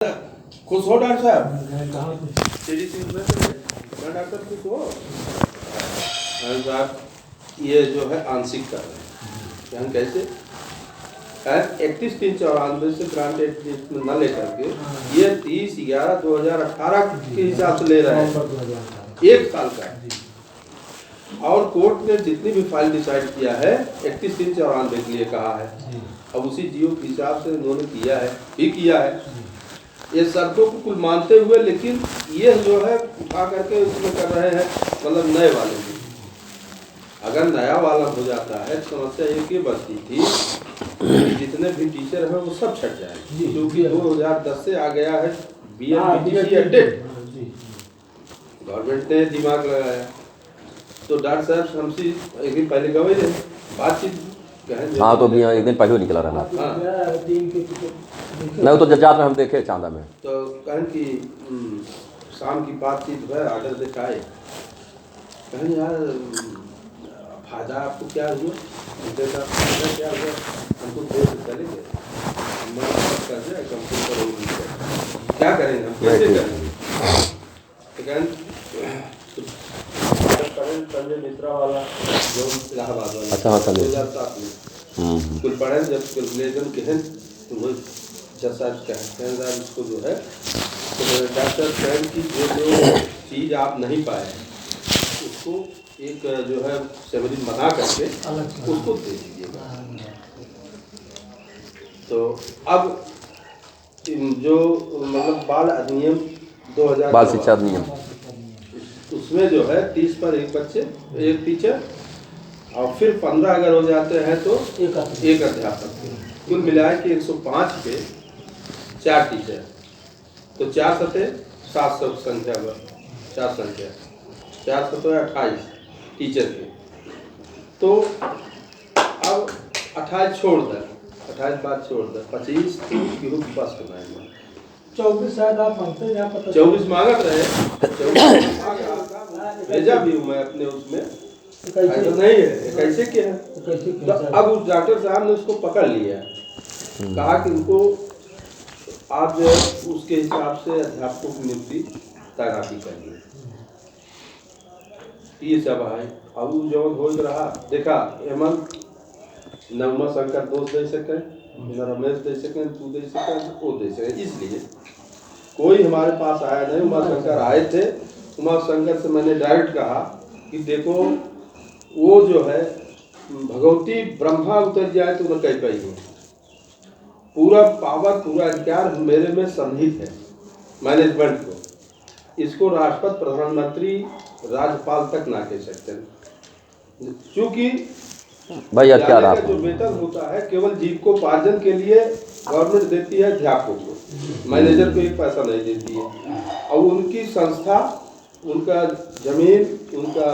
खुश हो डॉक्टर साहब? डॉक्टर खुश हो साहब? ये जो है आंशिक कर रहे हैं कैसे 31/3/94 से ग्रांटेड में न लेकर के ये 30/11/2018 के हिसाब से ले रहे हैं, 1 साल का। और कोर्ट ने जितनी भी फाइल डिसाइड किया है 31/3/94 के लिए कहा है। अब उसी जियो के हिसाब से उन्होंने किया है, ठीक किया है, ये शर्तों को कुल मानते हुए। लेकिन ये जो है उठा करके उसमें कर रहे हैं, मतलब नए वाले की। अगर नया वाला हो जाता है तो समस्या एक ही बचती थी, जितने भी टीचर हैं वो सब छट जाएंगे, क्योंकि 2010 से आ गया है BMPTC अपडेट, गवर्नमेंट ने दिमाग लगाया। तो डॉक्टर साहब हमसे एक दिन पहले गए थे बातचीत। हाँ, तो भी एक दिन पहले निकला रहना। हाँ, नहीं तो जजात में हम देखे चांदा में, तो कहें कि शाम की बातचीत है, आर्डर दिखाए, कहें यार फायदा आपको क्या हुआ? क्या हुआ? हमको देर से चलेंगे, क्या करेंगे हम, कैसे करेंगे? तो कहें संजय मित्रा वाला जो इलाहाबाद वाला, अच्छा हाँ, 2007 में कुल पढ़े, जब कैलकुलेशन के हैं तो वो जज साहब कहते हैं इसको जो है तो डॉक्टर साहब की जो चीज़ आप नहीं पाए उसको एक जो है सेवरिन बना करके उसको दे दीजिएगा। तो अब जो मतलब बाल अधिनियम 2000 बाल शिक्षा अधिनियम, उसमें जो है 30 पर एक बच्चे एक टीचर, और फिर 15 अगर हो जाते हैं तो एक अध्यापक। कुल मिलाए कि 105 पे 4 टीचर, तो 4 सते 700 संख्या पर 4 संख्या 4 सते 28 टीचर के। तो अब 28 छोड़ दे, 28 बात छोड़ दे, 25 ग्रुप बस बनाएंगे। 24 शायद आप मांगते हैं, यहाँ पता 24 मांगत रहे, 24 भेजा भी हूँ मैं अपने उसमें, ऐसा नहीं है कैसे क्या है। तो अब उस डॉक्टर साहब ने उसको पकड़ लिया, कहा कि उनको आप जो है उसके हिसाब से अध्यापकों की नियुक्ति तैनाती करिए। ये सब है। अब वो जो हो रहा देखा, हेमंत न उमा शंकर दोष दे सके, न रमेश दे सके, तू दे सके, वो दे सके। इसलिए कोई हमारे पास आया नहीं। उमा शंकर आए थे, उमा शंकर से मैंने डायरेक्ट कहा कि देखो वो जो है भगवती ब्रह्मा उतर जाए तो मैं कह पाई हूँ, पूरा पावर पूरा अधिकार मेरे में सन्निहित है मैनेजमेंट को। इसको राष्ट्रपति, प्रधानमंत्री, राज्यपाल तक ना कह सकते, क्योंकि भैया क्या रहा जो वेतन होता है केवल जीविकोपार्जन के लिए गवर्नमेंट देती है अध्यापकों को, मैनेजर को 1 पैसा नहीं देती है। और उनकी संस्था, उनका जमीन, उनका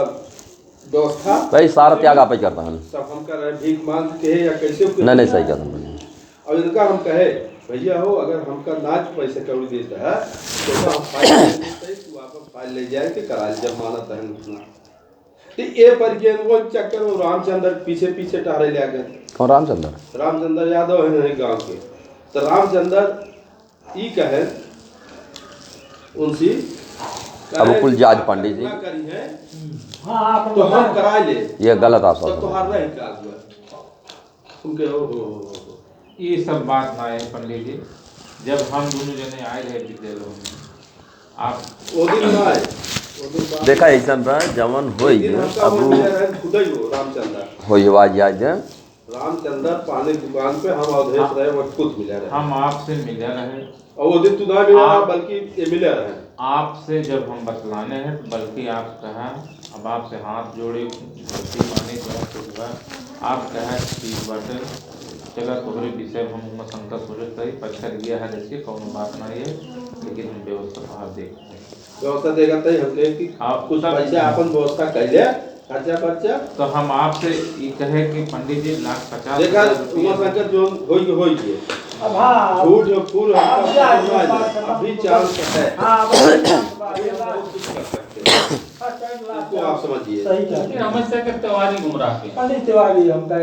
व्यवस्था भाई सारा त्याग आप ही करता है। सब हम कर रहे हैं, भीख मांग के या कैसे नहीं सही कहता। और इनका हम कहे भैया हो, अगर हमका नाच पैसे कौड़ी देता है तो हम फाइल ले जाए कि करा जब माना तहन उतना। तो ये पर वो चक्कर वो रामचंद्र पीछे पीछे टहरे ले गए। कौन रामचंद्र? रामचंद्र यादव है नहीं गांव के। तो रामचंद्र ई कहे उनसी अब कुल जाज पांडे जी करी है, हाँ तो हम करा ले, ये गलत आप सब तो हार रहे क्या हुआ उनके। हो ये सब बात ना है पंडित जी। जब हम दोनों जने आए रहे विद्यालय में, आप वो दिन ना आए, देखा ऐसा जवन हो रामचंद्र पानी दुकान पे हम अवधेश रहे, वो खुद मिले रहे, हम आपसे मिले रहे, और वो दिन तू ना मिला बल्कि ये मिले रहे। आपसे जब हम बतलाने हैं बल्कि आप कहा, अब आपसे हाथ जोड़े माने तो आप कहा ठीक बात चला तोहरे विषय हम उमा शंकर सोचे सही पत्थर गया है, देखिए कौन बात नहीं है, लेकिन हम व्यवस्था आप देखते हैं। व्यवस्था देगा तई हम कहे कि आप कुछ पैसा अपन व्यवस्था कर ले, खर्चा तो हम आपसे ये कहे कि पंडित जी 1,50,000 देखा उमा शंकर जो होई गए। अब हाँ झूठ फूल अभी चांस है, इसको आप समझिए। हमेशा के तिवारी गुमराह के पंडित तिवारी हमका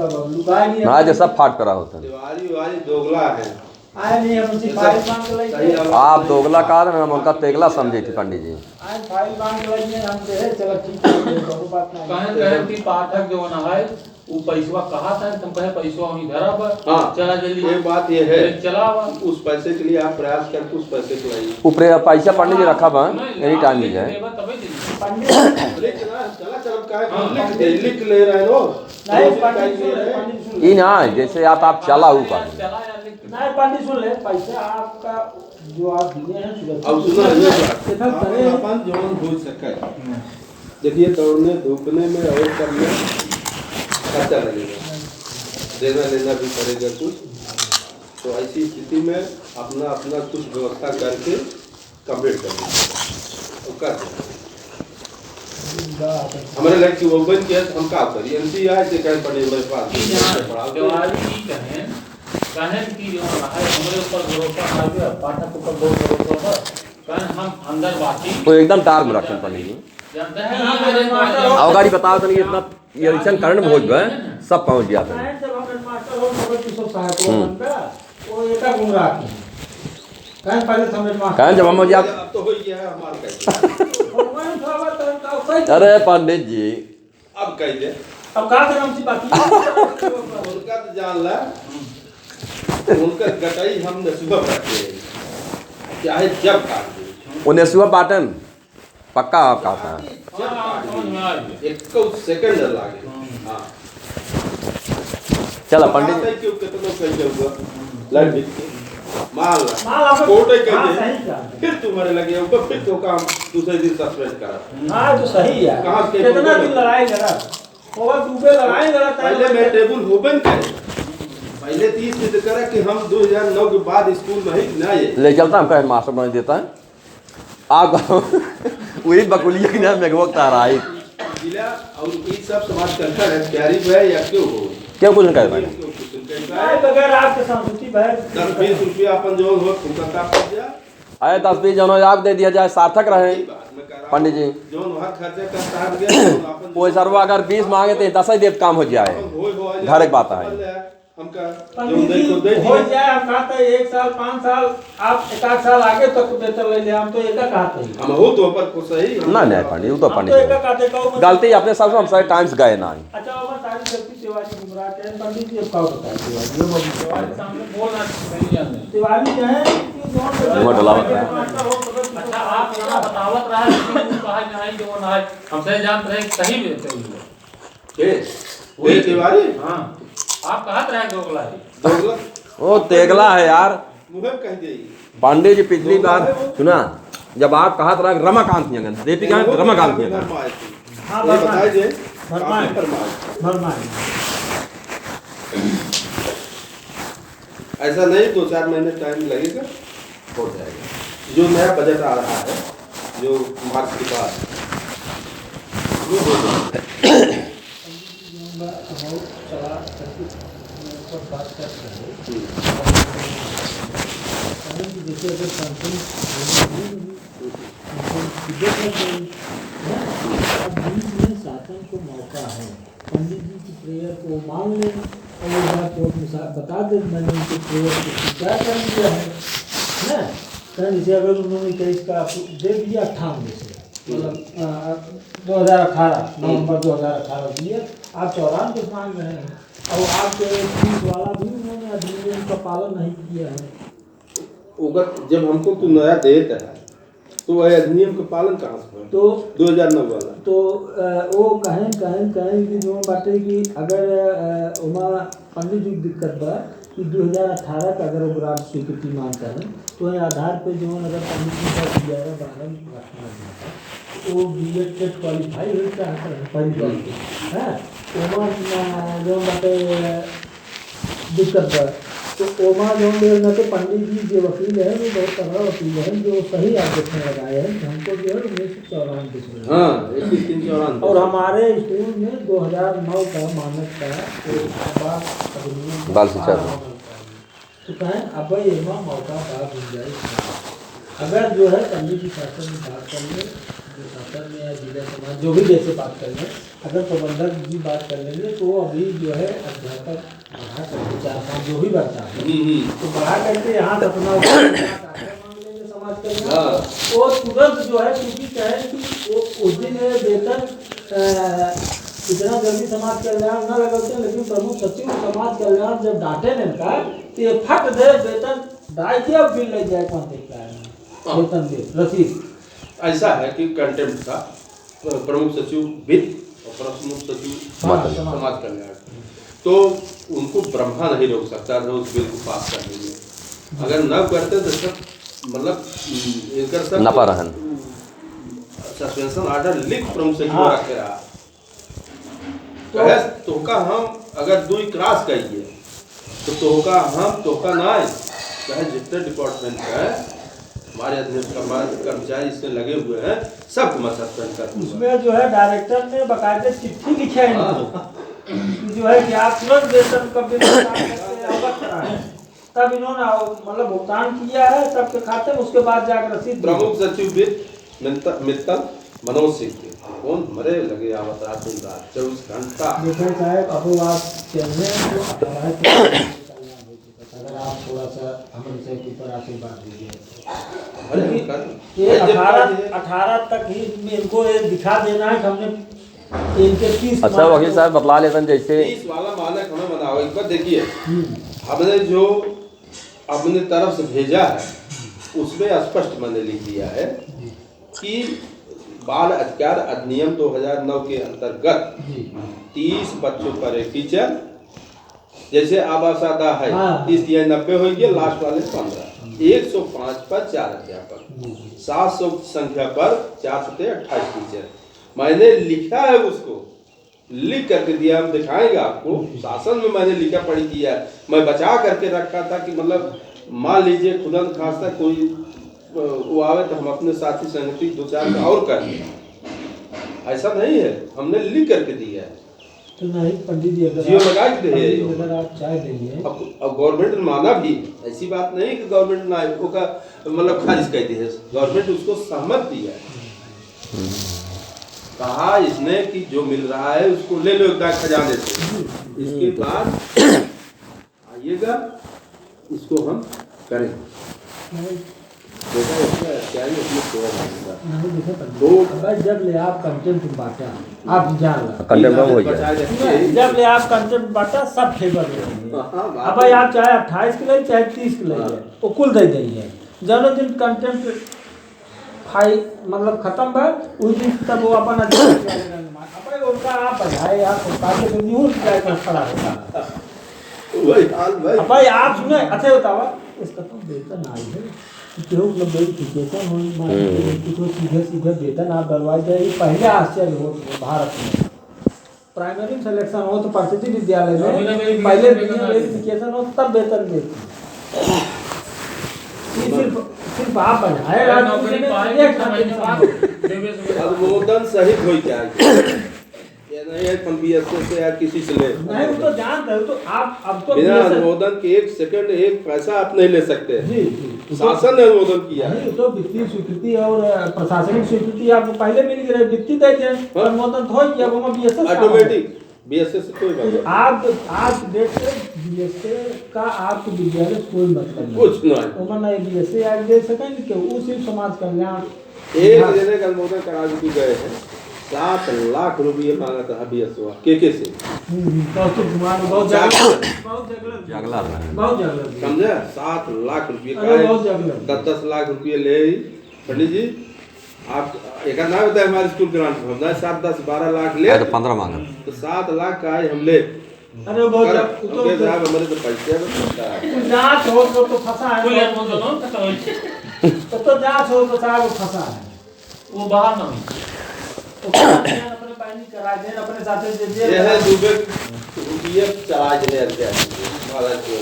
बबलू का नहीं ना, जो सब फाट करा होता है। तिवारी वाली दोगला है, आए नहीं हम उसी फाइल मांग के सही लगे आप दोगला कार में हम उनका तेगला समझे थे पंडित जी। आए फाइल मांग के लगे हम दे चलो ठीक है कोई बात नहीं कहे कि पाठक जो ना है वो पैसवा कहा था तुम कहे पैसवा वहीं धरा पर हाँ चला जल्दी एक बात ये है चला उस पैसे के लिए आप प्रयास करके उस पैसे को लाइए। ऊपरे पैसा पंडित जी रखा बा एनी टाइम मिल जाए। लिख ले रहे हैं लोग नहीं पंडित सुन ले ई ना जैसे आप चला ऊपर नहीं पंडित सुन ले पैसा आपका जो आप दिए हैं अब सुनो ये कितना करे अपन जवान हो सके। देखिए दौड़ने धूपने में और करने खर्चा लगेगा, देना लेना भी पड़ेगा कुछ, तो ऐसी स्थिति में अपना अपना कुछ व्यवस्था करके कंप्लीट कर हमारे लाइक की ओपन किया हम का करिए एनसीआर से कह पड़े मेरे पास दिवाली की कहें की जो है हमारे ऊपर भरोसा आ गया पाठक ऊपर बहुत भरोसा है कहें हम अंदर बाकी तो एकदम टार में रखें पंडित जी। जानते हैं अवगाड़ी बताओ तो इतना ये रिएक्शन करंट बहुत गए सब पहुंच गया था। जब हम मास्टर हो तो सब सहायक हो बनता वो एक गुमराह की कहें पहले समझ में कहें जब हम हो अब तो हो गया है हमारा कैसे अरे पंडित जी अब कह दे अब कहा से हम सी बाकी उनका तो जान ला उनका गटाई हम नसीबा रखते हैं चाहे जब काट दे उन्हें सुबह पाटन पक्का आप कहा था समझ में आ गया एक सेकंड लागे। हाँ चलो पंडित जी क्यों कितना सही हुआ लाइट बिक के माल माल आपको कोर्ट ही हाँ, कहते सही कहा। फिर तुम्हारे लगे ऊपर फिर तो काम दूसरे दिन सस्पेंड करा। हाँ तो सही है कहाँ से कितना दिन लड़ाई लड़ा और डूबे लड़ाई लड़ा पहले मैं टेबल ओपन करे पहले 30 दिन करे कि हम 2009 के बाद स्कूल में ही ना ये ले चलता हम कहे मास्टर बना देता है आप वही बकुलिया की नाम में वक्त आ रहा है जिला और ये सब समाज करता है प्यारी है या क्यों हो क्यों कुछ नहीं कहे भाई नहीं बगैर आपके संस्कृति भय 10-20 रुपया अपन जो हो फुकता पड़ जा अरे 10-20 जनों याद दे दिया जाए सार्थक रहे पंडित जी जो वहां खर्चा करता है गया अपन कोई सर्व अगर 20 मांगे तो 10 ही देव काम हो जाए घर एक बात है हमका जो पंडित देखो जी दे हो जाए हम कहते हैं 1 साल 5 साल आप 1 साल आगे तक बेहतर ले ले हम तो एक कहते हैं हम हो तो पर को सही ना नहीं पंडित वो तो हम पंडित तो जी। एक कहते कहो गलती अपने सब हम सारे टाइम्स गए ना अच्छा और सारी शक्ति तिवारी गुमराह के पंडित जी का बताइए तिवारी ये बोल तुम्हारे सामने बोलना सही जाने तिवारी जो है कि वो डलावत है। अच्छा आप यहाँ बतावत रहा है कि कहा नहीं जो ना है हमसे जानते रहे सही में सही है के वही तिवारी हाँ आप कहत रहे दोगला जी दोगला वो तेगला है यार मुहे कह दे पांडे जी पिछली बार सुना जब आप कहा था रमाकांत यंगन दीपिका रमाकांत यंगन हाँ ये बताए जे भरमाए भरमाए ऐसा नहीं 2-4 महीने टाइम लगेगा हो जाएगा। जो नया बजट आ रहा है जो मार्च के बाद वो हो जाएगा। चला करके ऊपर बात कर रहे हैं जैसे अगर संतुलन अब बीच में शासन को मौका है पंडित जी की प्रेयर को मान लें और एक बार कोर्ट में बता दें मैंने उनकी प्रेयर को स्वीकार कर लिया है ना कारण जैसे अगर उन्होंने केस का दे दिया 98 से मतलब 2018 नवंबर 2018 दिया आप 94 मांग रहे हैं और आपके 30 वाला भी उन्होंने अधिनियम का पालन नहीं किया है उगत जब हमको तू नया देता है तो वह अधिनियम का पालन कहाँ से होगा? तो 2009 वाला तो वो कहें कि जो बातें कि अगर उमा पंडित जी दिक्कत बा कि 2018 का अगर वो ग्रांट स्वीकृति मांगता है तो ये आधार पे जो अगर पंडित जी का 11-12 रखना जाता वो BEd टेट क्वालिफाई होता है पहली बात है उमा जो बातें दिक्कत बा तो ओमा जो न तो पंडित जी जो वकील है वो बहुत तगड़ा वकील है जो सही आदेश में लगाए हैं हमको जो है 1994 हाँ 21-3-94 और हमारे स्कूल में 2009 का मानक का बाल शिक्षा तो कहें अब ये मौका बात गुंजाइश अगर जो है पंडित जी शासन में बात कर ले प्रशासन में या जिला समाज जो भी जैसे बात कर रहे हैं, अगर प्रबंधक जी बात कर लेंगे तो अभी जो है अध्यापक बढ़ा करके 4-5 जो भी बढ़ता है तो बढ़ा करके यहाँ से अपना मांग लेंगे समाज कल्याण। वो तुरंत जो है क्योंकि कहें कि वो उस दिन वेतन इतना जल्दी समाज कल्याण न लगते, लेकिन प्रमुख सचिव समाज कल्याण जब डांटे ने का तो ये फट दे वेतन डाल के अब बिल लग जाए कौन देखता है वेतन दे रसीद। ऐसा है कि कंटेम्प्ट था प्रमुख सचिव वित्त और प्रमुख सचिव समाज कल्याण, तो उनको ब्रह्मा नहीं रोक सकता था उस बिल को पास करने में। अगर न करते तो सब मतलब इनका सब नपा रहन सस्पेंशन ऑर्डर लिख प्रमुख सचिव रखे रहा कहे तोका हम अगर 2 क्रॉस कहिए तो तोका हम तोका ना चाहे जितने डिपार्टमेंट है हमारे कर्मचारी इसमें लगे हुए हैं सबको मैं सस्पेंड कर दूंगा। उसमें जो है डायरेक्टर ने बकायदे चिट्ठी लिखी है इनको जो है कि आप तुरंत वेतन का बिल अवगत कराएं, तब इन्होंने मतलब भुगतान किया है सबके खाते में, उसके बाद जाकर रसीद। प्रमुख सचिव वित्त मित्तल मनोज सिंह के कौन मरे लगे आवत रात दिन रात 24 घंटा। देखो साहब अब आप चलने अगर आप थोड़ा सा अमन से ऊपर आशीर्वाद दीजिए ये 18 तक ही इनको ये दिखा देना है कि हमने इनके 30। अच्छा वकील साहब बतला लेते हैं जैसे 30 वाला मानक हमें बनाओ। एक बार देखिए हमने जो अपने तरफ से भेजा है उसमें स्पष्ट मैंने लिख दिया है कि बाल अधिकार अधिनियम 2009 के अंतर्गत 30 बच्चों पर एक टीचर, जैसे आवासादा है 30 या 90 हो गया, लास्ट वाले 15, 105 पर 4 अध्यापक, 700 संख्या पर 428 टीचर। मैंने लिखा है उसको लिख करके दिया, हम दिखाएंगे आपको। शासन में मैंने लिखा पढ़ी किया, मैं बचा करके रखा था कि मतलब मान लीजिए खुदा खासा कोई वो आवे तो हम अपने साथी संगति 2-4 और कर दें। ऐसा नहीं है, हमने लिख करके दिया है। तो नहीं पंडित जी जियो लगा के दे अगर आप चाय देंगे अब गवर्नमेंट ने माना भी, ऐसी बात नहीं कि गवर्नमेंट ना का मतलब खारिज कर दी है, गवर्नमेंट उसको सहमत दिया है। कहा इसने कि जो मिल रहा है उसको ले लो एकदम खजाने से, इसके बाद आइएगा इसको हम करेंगे। जब ले आप कंटेंट बांटा आप जान कंटेंट हो गया, जब ले आप कंटेंट बांटा सब फेवर ले अब भाई आप चाहे 28 के लिए चाहे 30 के लिए वो कुल दे देंगे। जब दिन कंटेंट फाई मतलब खत्म है उस दिन तब वो अपन उनका आप बढ़ाए आप न्यूज खड़ा होता वही हाल भाई आप सुने। अच्छा बतावा इसका तो वेतन आई है केहू मतलब वेरिफिकेशन हो सीधे वेतन आप डलवाई जाए। पहले आश्चर्य हो भारत में प्राइमरी सिलेक्शन हो तो प्रसिद्धि विद्यालय में पहले वेरिफिकेशन हो तब वेतन देती। सिर्फ आप बढ़ाए अनुमोदन सहित हो जाए, नहीं है बीएसएस से या किसी से ले नहीं वो तो जानते हो। तो आप अब तो बिना अनुमोदन के 1 सेकंड 1 पैसा आप नहीं ले सकते। जी शासन ने अनुमोदन किया है तो वित्तीय स्वीकृति और प्रशासनिक स्वीकृति आपको पहले मिल गई, वित्तीय दे दिए अनुमोदन तो हो गया वो बीएसएस ऑटोमेटिक बीएसएस से कोई बात आप आज डेट से बीएसएस का आपके विद्यालय कोई मतलब कुछ नहीं। तो ना बीएसएस आज दे सकेंगे कि वो सिर्फ समाज कल्याण एक जने का अनुमोदन करा भी गए हैं 7 लाख रुपये मांगा था बीएसओ के से बहुत जगला समझे 7 लाख रुपये का 10 लाख रुपये ले पंडित जी आप एक ना होता है हमारे स्कूल ग्रांट में 7, 10, 12 लाख ले तो 15 मांगा तो 7 लाख का है हम ले। अरे बहुत साहब हमारे तो पैसे में जांच हो तो फंसा है तो जांच हो तो साहब फंसा है वो बाहर ना अपने पानी करा दे अपने साथ दे दे ये है दुबे रुपये चला दे क्या वाला जो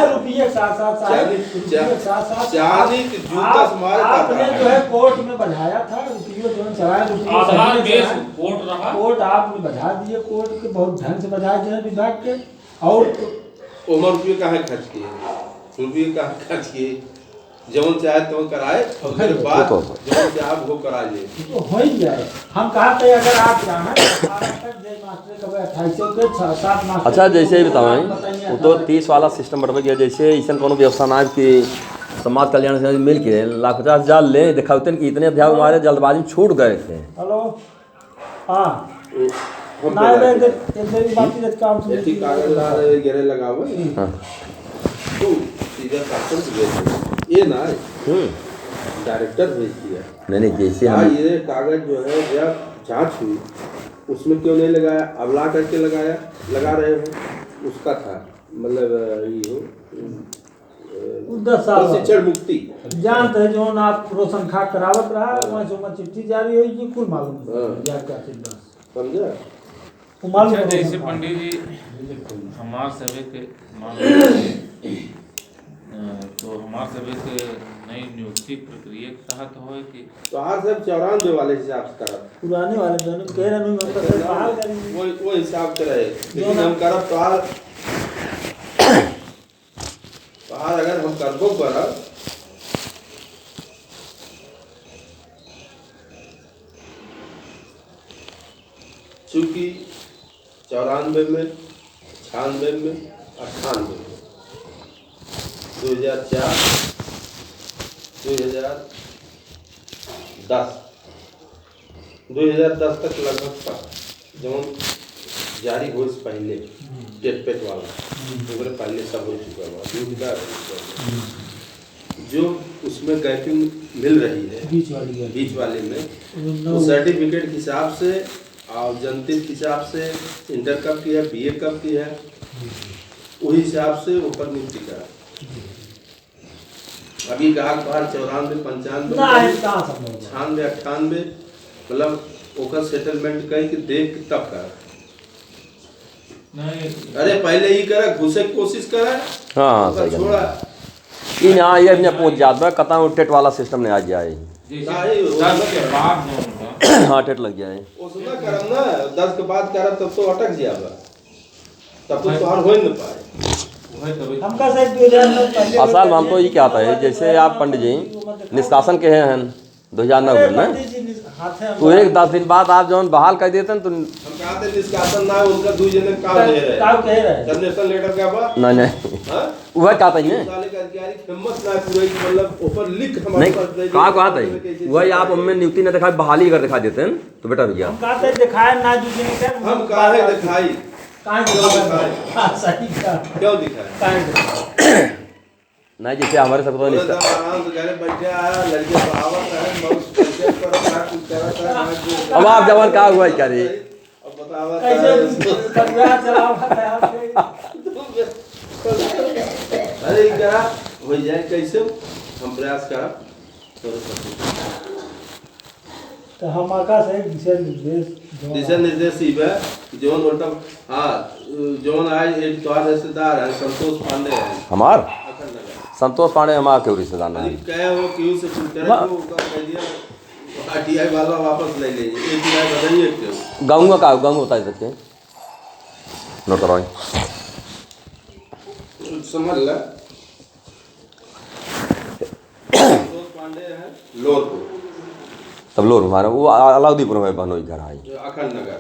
रुपये साथ चांदी की जूता से मारे आपने जो है कोर्ट में बढ़ाया था रुपये जो चलाया आधार बेस कोर्ट रहा कोर्ट आपने बढ़ा दिए कोर्ट के बहुत ढंग से बढ़ाए जो है विभाग के। और उमर रुपये कहाँ खर्च किए रुपये कहाँ खर्च किए जवन चाहे तो कराए और फिर बाद जवन चाहे वो करा ले। तो हो ही जाए। हम कहते अगर आप चाहें 18 तक जे मास्टर कभी 28 के 6-7 मास्टर। अच्छा जैसे बताएं वो तो 30 वाला सिस्टम बढ़ गया। जैसे ऐसा कोनो व्यवस्था ना कि समाज कल्याण से मिल के 1,50,000 ले दिखाते कि इतने अध्यापक हमारे जल्दबाजी में छूट गए थे। हेलो हाँ हम ना एक बात की काम से ऐसी कागज ला रहे गिरे लगाओ हाँ तो सीधा शासन से भेज ये ना डायरेक्टर भेज दिया। नहीं जैसे हाँ हम ये कागज जो है जब जांच हुई उसमें क्यों नहीं लगाया, अब ला करके लगा रहे हो उसका था मतलब ये हो 10 साल प्रशिक्षण मुक्ति जानते हैं जो आप रोशन खा करावत रहा वहाँ से वहाँ चिट्ठी जारी हुई कि कुल मालूम क्या क्या सिद्धांत समझा। वो मालूम अच्छा है जैसे रोशन खा। पंडित जी हमार सभी के मान लीजिए तो हमार सभी के नई नियुक्ति प्रक्रिया के तहत हो कि तो हर सब 94 वाले हिसाब से करा पुराने वाले दोनों कह रहे नहीं मतलब फिर बहाल करेंगे वो हिसाब से रहे लेकिन हम करब तो अगर हम करबो करब चूंकि 94 में 96 में 98 में 2004 2010 तक लगभग था जब जारी हो से पहले टेट वाला तो पहले सब हो चुका हुआ जो उसमें गैपिंग मिल रही है बीच वाले में वो सर्टिफिकेट के हिसाब से और जनतिक हिसाब से इंटर कब की है बीए कब की है वही हिसाब से ऊपर नियुक्ति करा। अभी ग्राहक बाहर 94 95 96 98 मतलब ओकर सेटलमेंट कई कि देख के तब कर नहीं अरे पहले ही करे घुसे की कोशिश करे हाँ तो छोड़ा इन यहाँ ये अपने पहुँच जात बा कता टेट वाला सिस्टम ने आ जाए नहीं, 10 के बाद जो उनका हाँ टेट लग जाए उसना करम ना 10 के बाद करब तब तो अटक जाएगा तब तो तोहार हो न पाए वही तभी हमका से 2009 पहले असल में हमको ये क्या आता है जैसे आप पंडित जी निष्कासन के हैं 2009 में तो एक 10 दिन बाद आप जब बहाल कर देते हैं तो हम कहा थे निष्कासन ना उनका 2 जने काम दे रहे कह रहे हैं जनरेशन लेटर का बा नहीं हां वह क्या था ये साले का अधिकारी हिम्मत ना पूरी मतलब ऊपर लिख हमारे नहीं पास दे कहाँ कहा था वही आप हमें नियुक्ति न दिखाई बहाली अगर दिखा देते हैं तो बेटा भैया हम कहते दिखाए ना जी हम काहे दिखाई कहां दिखाए सही का क्यों दिखाए कहां नहीं जैसे हमारे सब तो पूरे निष्ठा दम आराम से घर बैठे आया लड़के बहावत है बहुत पैसे पर क्या कुछ करा था अब आप जवान कहा हुआ है क्या रे अब बतावा कैसे परिवार चलावा अरे क्या हो जाए कैसे हम प्रयास करा तो हम आका से दिशा निर्देश ही है जोन उल्टा हाँ जोन आज एक तोहार रिश्तेदार है संतोष पांडे है हमार अखंड नगर संतोष पांडे हमारा क्यों रिश्तेदार नहीं कहे हो क्यों से कुछ करे तो उसका कह दिया आरटीआई वाला वापस ले लीजिए एटीआई बताइए क्यों गाँव का गाँव बता सकते हैं नोट करवाएं समझ ला संतोष पांडे है लोरपुर तब लोग हमारा वो अलाउद्दीपुर में बहनोई घर आई अखंड नगर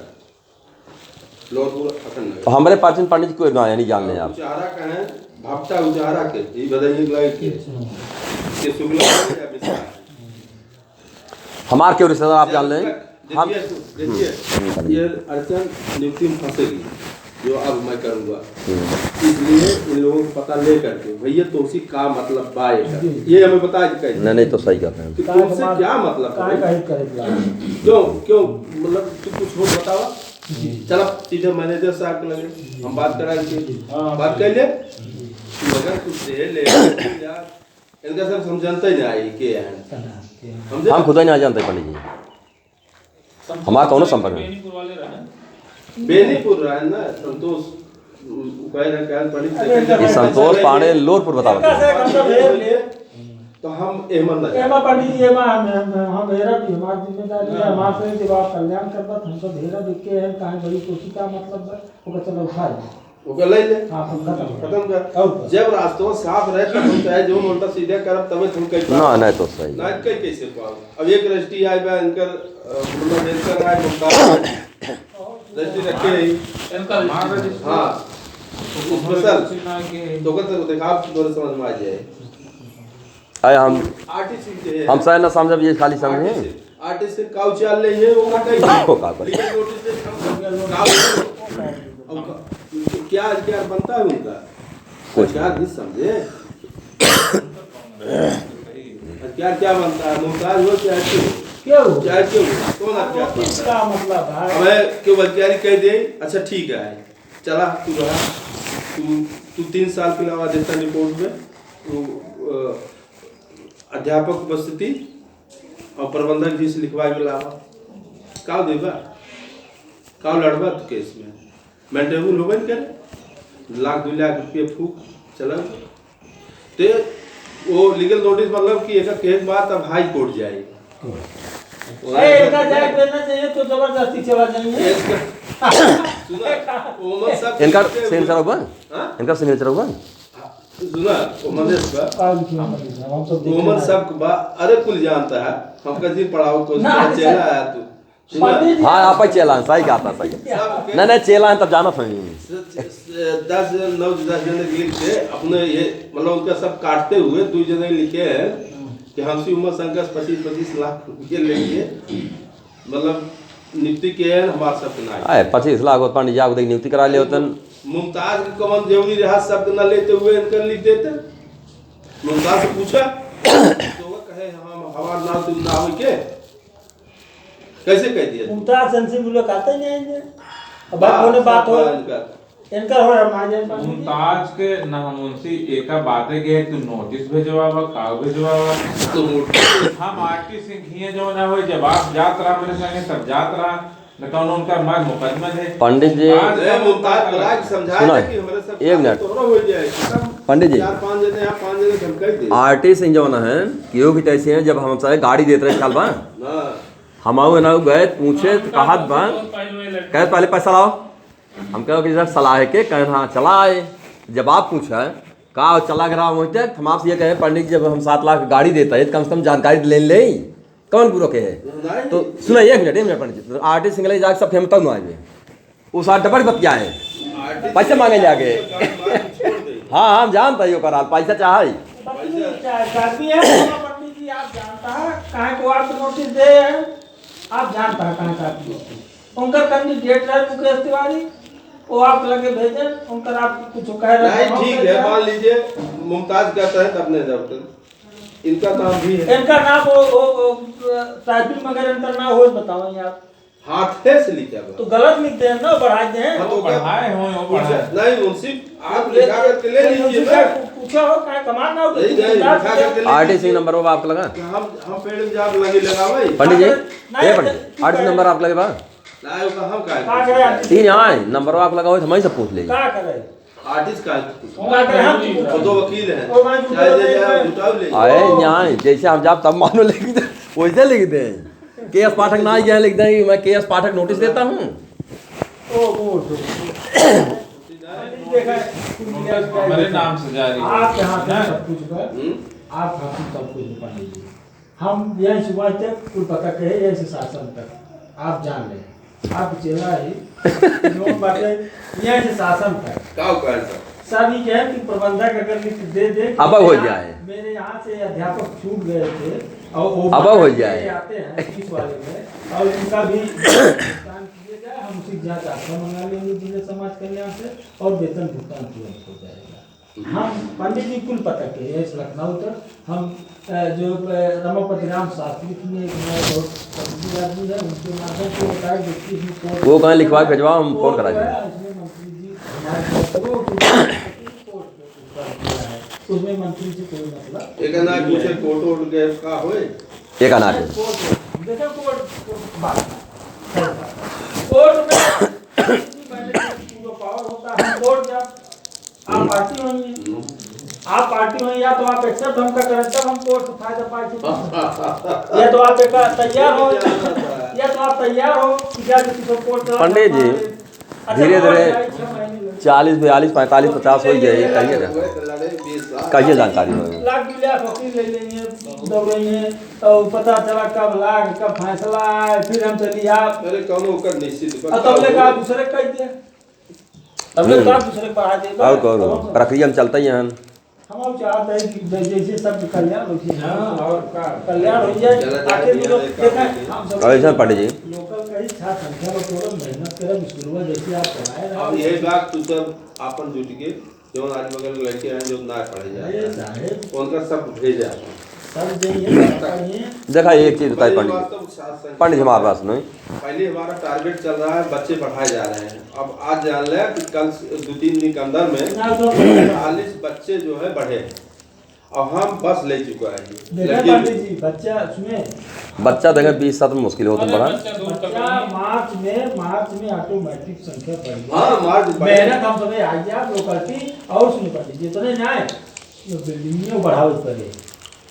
लोरपुर अखंड तो नगर हमारे प्राचीन पंडित को ना नहीं जान रहे आप उचारा का है भापटा उचारा के ये बताइए लगे के शुक्ला या मिश्रा हमारे क्यों रिश्तेदार आप जान लें हम देखिए ये अड़चन नियुक्ति में फंसेगी जो अब मैं करूंगा इसलिए इन लोगों को पता ले करके भैया तुलसी का मतलब बाय ये हमें बता कैसे नहीं तो सही कहते हैं कि तुमसे क्या मतलब है कहीं करेगा क्यों क्यों मतलब तू कुछ हो बतावा चलो सीधे मैनेजर साहब के लगे हम बात कराएंगे बात कर ले मगर कुछ दे ले यार इनका सब समझाते नहीं आई के है हम खुद ही नहीं जानते पंडित जी हमारा कौन संपर्क है बेनीपुर वाले रहे बेनीपुर रहा ना संतोष कह रहे हैं पंडित ये संतोष पांडे लोरपुर बताओ तो हम अहमद नगर एमा पंडित जी एमा हम भेरा भी हमारी जिम्मेदारी है हमारे से जब आप कल्याण करबत हमको भेरा देख के है कहां बड़ी कोशिश का मतलब है वो चलो उठाए ओके ले ले हाँ खत्म कर। और जब रास्तों साफ रहे तब हम चाहे जो उल्टा सीधा करब तबे तुम कह ना नहीं तो सही ना कई कैसे पाओ। अब एक रजिस्ट्री आई बा इनकर मतलब इनकर आए मुमताज रजिस्ट्री रखे ही इनका हां स्पेशल तो कहते देखा तोरे समझ में आ जाए। अरे हम आर्टिस्ट के हम शायद ना समझ ये खाली समझे आर्टिस्ट से काउ चाल ले है वो का कहीं वो का करे। लीगल नोटिस से क्या क्या बनता है उनका कुछ क्या नहीं समझे क्या क्या बनता है मुमताज हो चाहे क्यों चाहे क्यों कौन आप क्या इसका मतलब है हमें क्यों बच्चारी कह दे अच्छा ठीक है चला तू रहा तू 3 साल के अलावा देता रिपोर्ट में तू अध्यापक उपस्थिति और प्रबंधक जी से लिखवाए के अलावा का देगा का लड़वा तो केस में मेंटेबल होगा नहीं करे 1-2 लाख रुपये फूक चला ते वो लीगल नोटिस मतलब कि एक बात अब हाई कोर्ट जाएगी इनका जाए देना चाहिए तो जबरदस्ती चला जाएंगे इनका सिग्नेचर होगा इनका सिग्नेचर होगा सुना उमर हम सब अरे कुल जानता है हम कभी पढ़ाओ तो चला आया तू हाँ आप चेला सही कहता सही नहीं नहीं चेला तब जाना था 10-9 जने लिख के अपने ये मतलब उनका सब काटते हुए 2 जने लिखे हैं कि हमसे उम्र संघर्ष 25 लाख रुपये लेंगे मतलब नियुक्ति के हैं हमारे सब ना आए 25 लाख पंडित जी को नियुक्ति करा ले होतन मुमताज के कमन जरूरी रहा शब्द न लेते हुए इनकर लिख देते मुमताज से पूछा तो वो कहे हम हमारा नाम तुम ना हो के कैसे कह दिया मुमताज सेंसिंग लोग आते नहीं आएंगे अब होने बात हो इनका हो हमारे मुमताज के ना मुंशी एक बात है कि तू नोटिस भेजवावा का भेजवावा तो हम आरटी सिंह ही जो ना हो जवाब जात रहा मेरे संगे सब जात रहा न कौन उनका मार मुकदमा है पंडित जी मुमताज राज समझाया कि हमारे सब एक मिनट तोरा हो जाए पंडित जी 4-5 जने यहाँ 5 जने हम कह दे आरटी सिंह जो ना है क्यों भी तैसे हैं जब हम सारे गाड़ी देते रहे साल बा ना हम आओ ना गए पूछे कहा बा कहे पहले पैसा लाओ हम कहो कि सर सलाह है के कहे हाँ चला आए जब आप पूछा कहा चला गया होते हम आपसे ये कहे पंडित जी जब हम 7 लाख गाड़ी देता है तो कम से कम जानकारी ले ले कौन पूरा के है तो सुना 1 मिनट पंडित जी आरटी सिंह ले जाके सब फेम तक आए उस आठ डबल बतिया है पैसे मांगे जाके हाँ हम जानता है करा पैसा चाहे पंडित जी आप जानता है कहाँ को आप नोटिस दे आप जानता है कहाँ का उनका कैंडिडेट है मुकेश तिवारी वो आप लगे भेजे उनका आप कुछ कह रहे नहीं ठीक है मान लीजिए मुमताज कहता है अपने दफ्तर इनका नाम भी है इनका नाम वो टाइपिंग वगैरह इनका नाम हो बताओ आप हाथे से लिखा तो गलत लिखते हैं ना बढ़ा दे हैं तो पढ़ाए हो पढ़ाए नहीं मुंशी आप लिखा करके ले लीजिए ना पूछा हो कहाँ कमान ना नहीं लिखा करके ले आरटी सिंह नंबर वो आपको लगा हम पेड़ में जाप लगे लगावे पंडित जी ये पंडित आरटी नंबर आप लगे बा ना वो हम कहाँ का करे तीन यहाँ नंबर आप लगा हो हमें से पूछ ले कहाँ करे आर्टिस्ट का कहाँ करे हम वो तो वकील है ओ मैं चाहे दे जाए जुटाव ले आए यहाँ जैसे हम जाप तब मानो लिख दे वैसे लिख दे केएस पाठक ना गया लिख दे मैं केएस पाठक नोटिस देता हूँ हमारे नाम से जारी आप यहाँ से सब कुछ कर आप यहाँ से सब कुछ पंडित जी हम यही सुबह तक कुल पता कहे यही से शासन तक आप जान लें आप चला ही लोग बातें यही से शासन तक का कर सब ये कहे कि प्रबंधक अगर लिख दे दे अब हो जाए मेरे यहाँ से अध्यापक छूट गए थे और वो अब हो जाए आते हैं इस वाले में और इनका भी भुगतान किया जाए हम उसी जांच आश्रम मंगा लेंगे जिले समाज कल्याण से और वेतन भुगतान तुरंत हो जाएगा हम पंडित जी कुल पता के इस लखनऊ तक हम जो रमापति राम शास्त्री ने बहुत समझी आदमी है उनके माध्यम से बताया व्यक्ति वो कहाँ लिखवा के भेजवा हम फोन करा देंगे इसमें मंत्री जी हमारे उसमें मंत्री से कोई मतलब एक ना पूछे कोटो के का होए एक अनाज देखो कोर्ट में पूरा पावर होता है कोर्ट जब आप पार्टी होंगी या तो आप एक्सेप्ट हमका करें तब हम कोर्ट से फायदा पाए या तो आप एक तैयार हो या तो आप तैयार हो कि क्या किसी को कोर्ट पंडित जी धीरे धीरे 40, 42, 45, 50 हो जाए कहिए ना, कहिए जानकारी हो। लाख 2 लाख वकील ले लेंगे, दौड़ेंगे और पता चला कब लाख कब फैसला है, फिर हम चली आप मेरे कौनो ओकर निश्चित तब ले का दूसरे कह दिया, तब ले का दूसरे पढ़ा दे और कौन प्रक्रिया में चलता ही है। हम अब चाहते हैं कि जैसे सब कल्याण हो जाए, और का कल्याण हो जाए। आखिर देखा हम सब ऐसा पंडित जी लोकल का ही छात्र संख्या में थोड़ा मेहनत करब स्कूल में जैसे आप पढ़ाए अब यही बात तू सब आपन जुट के जो आज बगल लड़के हैं जो ना पढ़े ये जाए साहेब उनका सब भेजा सब चाहिए देखा एक चीज बताई पंडित पंडित जी हमारे पास नहीं, पहले हमारा टारगेट चल रहा है बच्चे पढ़ाए जा रहे हैं। अब आज जान ले कि कल 2-3 दिन के अंदर में 40 बच्चे जो है बढ़े और हम बस ले चुका है। देखा पंडित जी बच्चा सुने बच्चा देखे 20 में मुश्किल होता बड़ा। बच्चा मार्च में ऑटोमेटिक संख्या बढ़ गई। हाँ मार्च मेहनत हम सब आइए लोकलिटी और सुने पंडित जी इतने ना है बिल्डिंग में बढ़ाओ करे,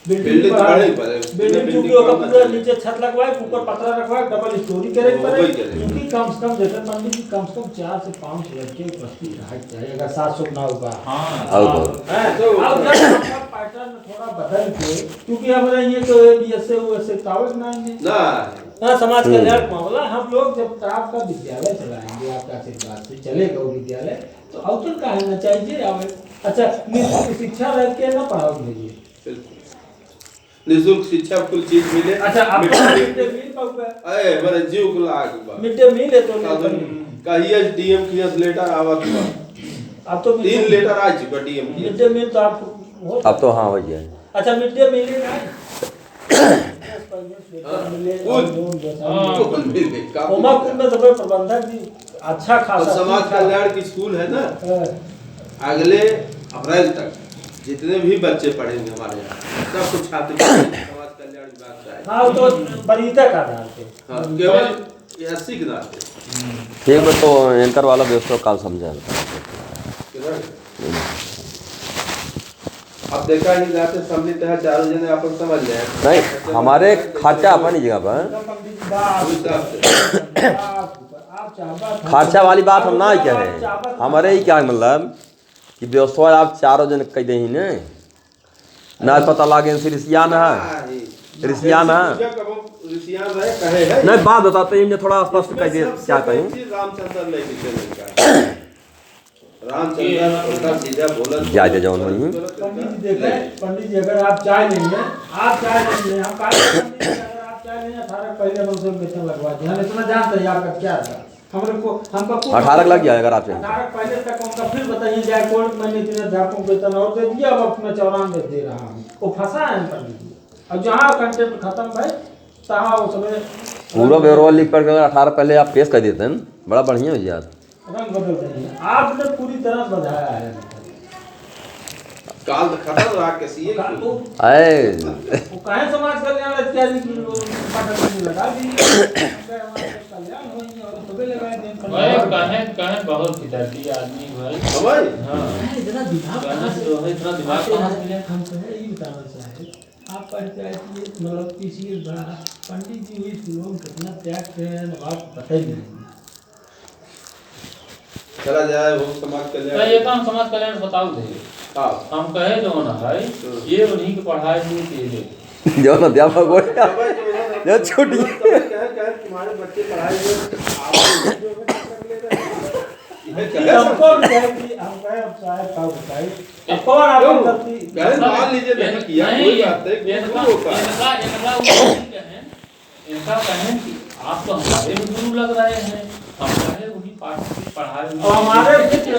बिल्डिंग बढ़ाई पड़े, बिल्डिंग चूंकि ओकर पूरा नीचे छत लगवाए ऊपर पतरा रखवाए डबल स्टोरी करे पड़े, क्योंकि कम से कम जैसे पंडित जी कम से कम 4 से 5 लड़के उपस्थित रहना चाहिए अगर 700 ना होगा। और अब पैटर्न थोड़ा बदल के, क्योंकि हमारे ये तो बीएसए यूएसए कावज ना ना समाज कल्याण मामला हम लोग जब आपका विद्यालय चलाएंगे आपका आशीर्वाद से चलेगा वो विद्यालय तो अवसर का होना चाहिए। अच्छा निःशुल्क शिक्षा रह के ना पढ़ाओ भेजिए, निःशुल्क शिक्षा कुल चीज मिले। अच्छा आपको मिड डे मील पाऊंगा अरे मेरे जीव को लाग बा मिड डे मील है तो कहिए डीएम की लेटर आवत बा, अब तो 3 लेटर आ चुका डीएम की। मिड डे मील तो आपको अब तो हाँ भैया। अच्छा मिड डे मील है ना उमा कुंड में सब प्रबंधक भी अच्छा खासा समाज कल्याण की स्कूल है ना, अगले अप्रैल तक जितने भी बच्चे पढ़ेंगे हमारे यहाँ सब कुछ छात्र समाज कल्याण विभाग का है। हाँ तो बरीता का आधार पे हाँ केवल 80 के नाते ठीक है तो एंकर वाला व्यवस्था काल समझा। अब देखा नहीं जाते सम्मिलित है चारों जने अपन समझ जाए नहीं हमारे खर्चा अपनी जगह पर खर्चा वाली बात हम ना क्या है हमारे ही क्या मतलब कि व्यवस्था आप चारों जन कह दे ही ना पता लागे रिसियान है रिसियान है नहीं बात बताते हैं थोड़ा स्पष्ट कह दे चाहते हैं रामचंद्र सीधा बोला जायजे जौन नहीं पंडित जी देखे पंडित जी अगर आप चाय लेंगे हम अगर आप चाय लेंगे 18 पहले हम उनसे वेतन लगवा दिए हम इतना जानते हैं आपका क्या था हमारे को हमका 18 लग गया अगर आपसे 18 पहले तक उनका फिर बताइए जाए कोर्ट मैंने इतने अध्यापकों को वेतन और दे दिया अब अपना 94 दे रहा हूँ वो फंसा है पंडित जी। अब जहाँ कंटेंट खत्म भाई तहाँ वो समय पूरा ब्यौरा लिख कर 18 पहले आप पेश कर देते हैं बड़ा बढ़िया हो जाता रंग बदल रही है आपने पूरी तरह बधाया है काल खत्म रहा कैसी है वो काहे समाज कल्याण इत्यादि की पाठक लगा दी कल्याण होई और सबे लगाए देन भाई कहे बहुत पिताजी आदमी भाई समझ हां इतना दिमाग कहां से जो है इतना दिमाग कहां से मिला हम तो ये बताना चाहे आप पढ़ते हैं मतलब किसी पंडित जी हुई स्कूलों में कितना त्याग थे आपको पता ही नहीं चला जाए वो समाज कल्याण ये काम समाज कल्याण बताओ दे हां हम कहे जो ना भाई ये उन्हीं की पढ़ाई हुई थी जो अध्यापक बोल जो छुट्टी क्या तुम्हारे बच्चे पढ़ाई हमको कि हम कहे अब शायद का बताइए कौन आपको गलती मान लीजिए नहीं किया कोई बात नहीं इनका कहें कि आप तो हमारे भी गुरु लग रहे हैं हम कहे वही पाठ पढ़ा रहे और हमारे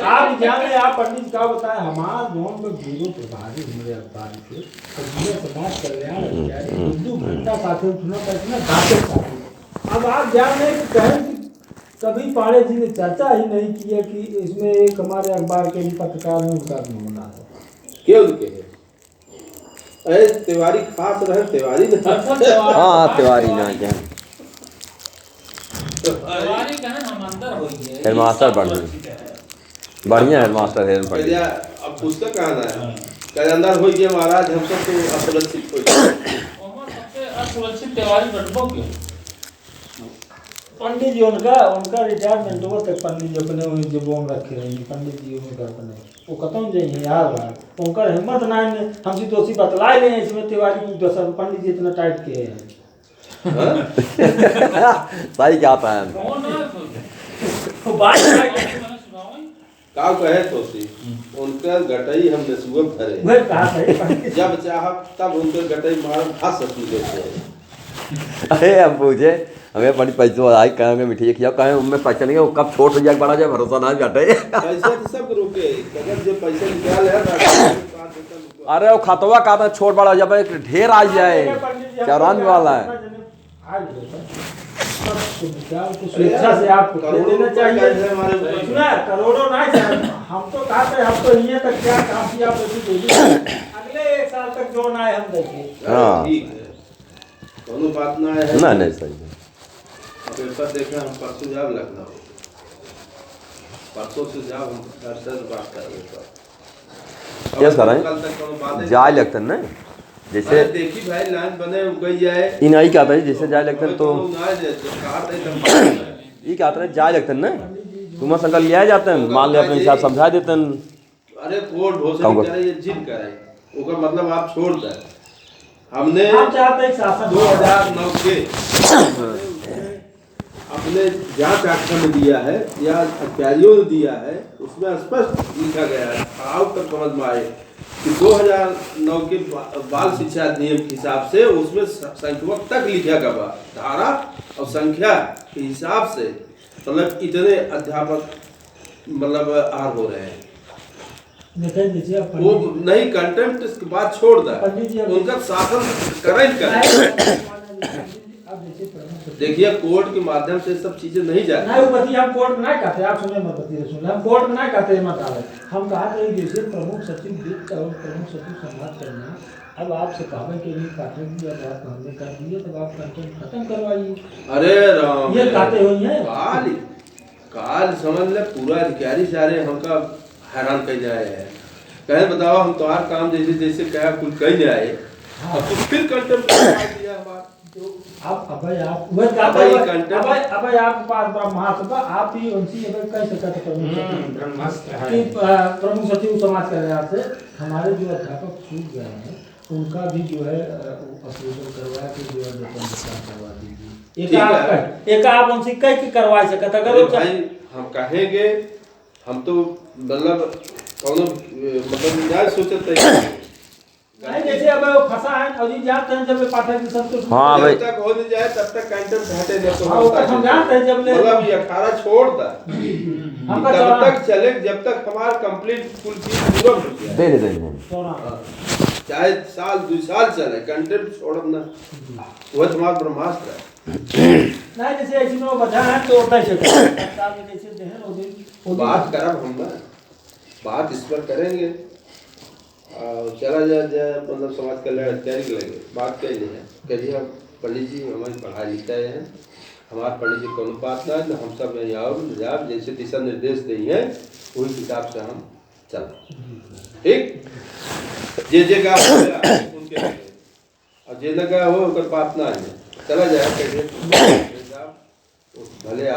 आप ध्यान में आप पंडित क्या बताए हमारा जोन में गुरु प्रभारी हमारे अवतार के जिले समाज कल्याण अधिकारी हिंदू घंटा साथे उठना करना गाते साथे। अब आप ध्यान में कहें कि कभी पाड़े जी ने चर्चा ही नहीं की है कि इसमें एक हमारे अखबार के पत्रकार ने उनका नमूना है क्यों के अरे तिवारी खास रहे तिवारी हाँ तिवारी ना क्या तिवारी कहें हम अंदर होई है हेडमास्टर बढ़िया हेडमास्टर है बढ़िया। अब पुस्तक कहना है कल अंदर हो गया महाराज हम सब तो असुरक्षित हो गए और सबसे असुरक्षित तिवारी बटबो के पंडित जी उनका रिटायरमेंट हुआ तक पंडित जी अपने वही जो बोम रखे रहेंगे पंडित जी उनका अपने वो खत्म जाइए यार बात उनका हिम्मत ना है हमसे तो उसी बतलाए ले इसमें तिवारी को दस पंडित जी इतना टाइट किए हैं सही क्या था कौन है तो बात मैंने सुनाओ का कहे तो सी उनका गटई हम नसुआ भरे वह कहा है जब चाह तब उनका गटई मार हंस हंस लेते हैं। अरे हम पूछे हमें बड़ी पैसों आई कहेंगे मिठाई खिया कहें उनमें पैसा नहीं है वो कब छोट हो जाए बड़ा जाए भरोसा ना घटे पैसे तो सब रुके अगर जो पैसे निकाल है अरे वो खतवा का छोट बड़ा जब एक ढेर आ जाए चौरानवे वाला है स्वेच्छा से आप दे देना चाहिए सुना करोड़ों ना हम तो कहते हम तो ये तक क्या काम किया अगले 1 साल तक जो ना है हम देखें हाँ ठीक है कोनो बात ना है ना नहीं सही है पेपर देखा हम परसों जाब लखनऊ परसों से जाब हम घर से बात कर रहे यस सर कल तक कोनो बात जाए लगता है ना जैसे देखी भाई लाइन बने गई जाए इन आई क्या था जैसे जाए लगता है तो ये क्या था जाए लगता है ना तुम संकल लिया जाते हैं मान लिया अपने हिसाब समझा देते हैं अरे कोर्ट घोषणा करे ये जिद करे ओकर मतलब आप छोड़ दे हमने आप चाहते हैं शासन 2009 के अपने जांच आख्या में दिया है या अधिकारियों ने दिया है उसमें स्पष्ट लिखा गया है आप तक समझ में आए कि 2009 के बाल शिक्षा अधिनियम के हिसाब से उसमें संख्या तक लिखा गया धारा और संख्या के हिसाब से मतलब इतने अध्यापक मतलब आर हो रहे हैं वो नहीं कंटेंट इसके बाद छोड़ दे उनका शासन करें देखिए कोर्ट के माध्यम से सब चीजें नहीं जाती नहीं वो बती हम कोर्ट में नहीं कहते आप सुने मत बती सुने हम कोर्ट में नहीं कहते मत आवे हम कहा थे जैसे प्रमुख सचिव वित्त और प्रमुख सचिव संवाद करना अब आपसे कहा कि नहीं काटे दिया बात हमने कर दिए तो आप कंटेंट खत्म करवाइए अरे राम ये कहते हुई है काल समझ ले पूरा अधिकारी सारे हमका हैरान कर जाए हैं कहे बताओ हम तुम्हारा काम जैसे जैसे कहा कुछ कह नहीं आए तो फिर कंटेंट दिया हमारा अब आप वह कहते हैं अब आप पास ब्रह्मास्त्र आप ही उनसे कह सकते कि प्रमुख सचिव समाज कल्याण से हमारे जो अध्यापक छूट गए हैं उनका भी जो है ऑपरेशन करवा के जो है वेतन करवा दीजिए एक आप उनसे कह के करवा सकते अगर भाई हम कहेंगे हम तो मतलब कौन मतलब न्याय सोचते हैं नहीं जैसे अब वो फंसा है और ये जानते हैं जब पाठक संतोष हाँ भाई जब तक हो नहीं जाए तब तक कंटेंट हटे नहीं तो हम जानते हैं जब मतलब ये 18 छोड़ दा हमका तब तक चले जब तक हमारा कंप्लीट फुल फीस पूरा हो जाए दे चाहे साल 2 साल चले कंटेंट छोड़ना वो तुम्हारा ब्रह्मास्त्र है नहीं जैसे ऐसी में बचा है तो होता है सरकार में कैसे दे हैं वो बात करब हम ना बात इस पर करेंगे चला जाए मतलब समाज कल्याण अधिकारी के लगे बात कह नहीं है कहिए हम पंडित जी हमारी पढ़ाई लिखाई है हमारे पंडित जी कोनो बात ना है हम सब यहाँ आओ जाब जैसे दिशा निर्देश दी है वही हिसाब से हम चल ठीक जे का उनके और जे लगा हो बात ना है चला जाए कहिए भले